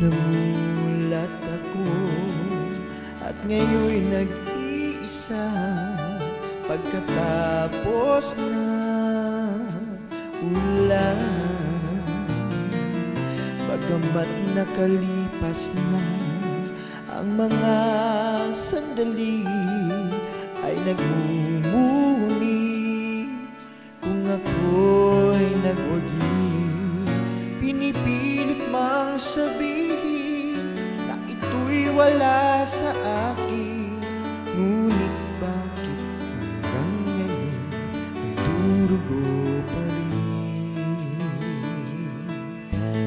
Namulat ako at ngayon nag-iisa, pagkatapos na ulan. Bagamat nakalipas na ang mga sandali, ay nagmumuni kung ako'y nagwagi. Pinipilit mang sabihin na ito'y wala sa akin, ngunit bakit hanggang ngayon nagdurugo pa rin?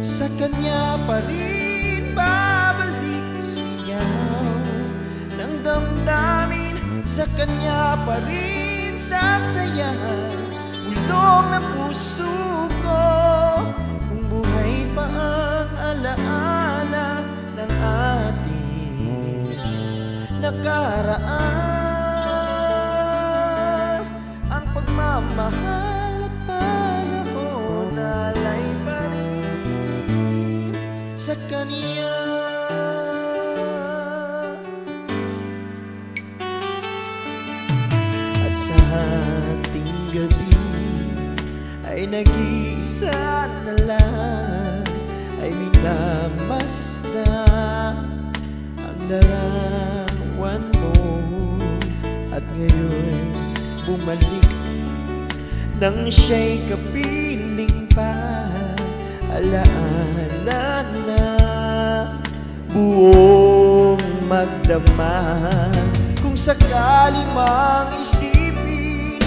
Sa kanya pa rin babalik sigaw ng damdamin, sa kanya pa rin sasayahan ulong ng puso ko. Kung buhay pa ang alaala ng ating nakaraan, ang pagmamahal at panahon alay pa rin sa kanya. At sa ating gabi ay nag-iisa na lang, ay minamasdan ang larawan mo. At ngayon bumalik nang siya'y kapiling pa, alaala na buong magdama. Kung sakali mang isipin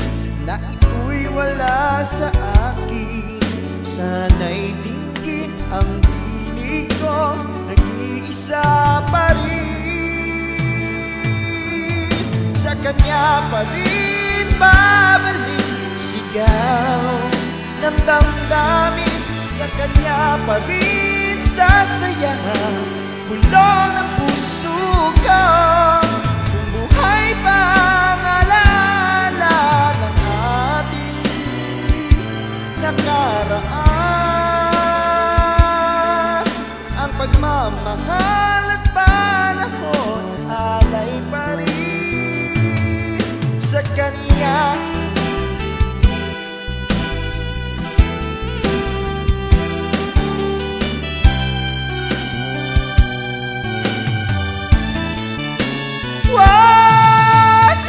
na ito'y wala sa akin, sana'y tingin ang tinig ko, nag-iisa pa rin. Sa kanya pa rin babalik sigaw ng damdamin, sa kanya pa rin sasayahan bulong ng puso ko. Kung buhay pa ang alaala ng ating nakaraan, ang pagmamahal at panahon alay pa rin sa kanya.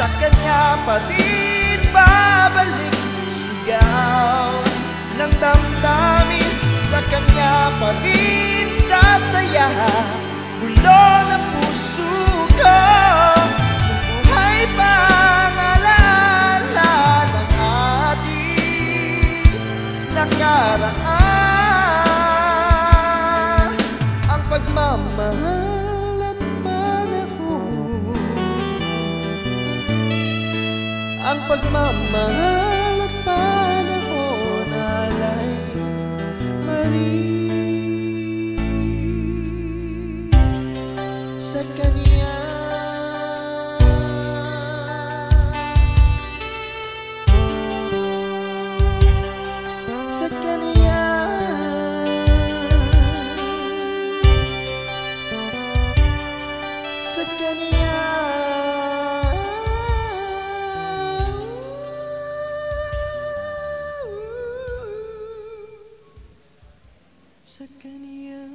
Sa kanya pa rin babalik sigaw ng damdamin, sa kanya pa rin sasayahan bulong ng puso ko. Kung buhay pa ang alaala ng ating nakaraan, ang pagmamahal at panahon, ang pagmamahal at panahon alay pa rin sa kanya. Sa kanya, sa kanya, sa kanya.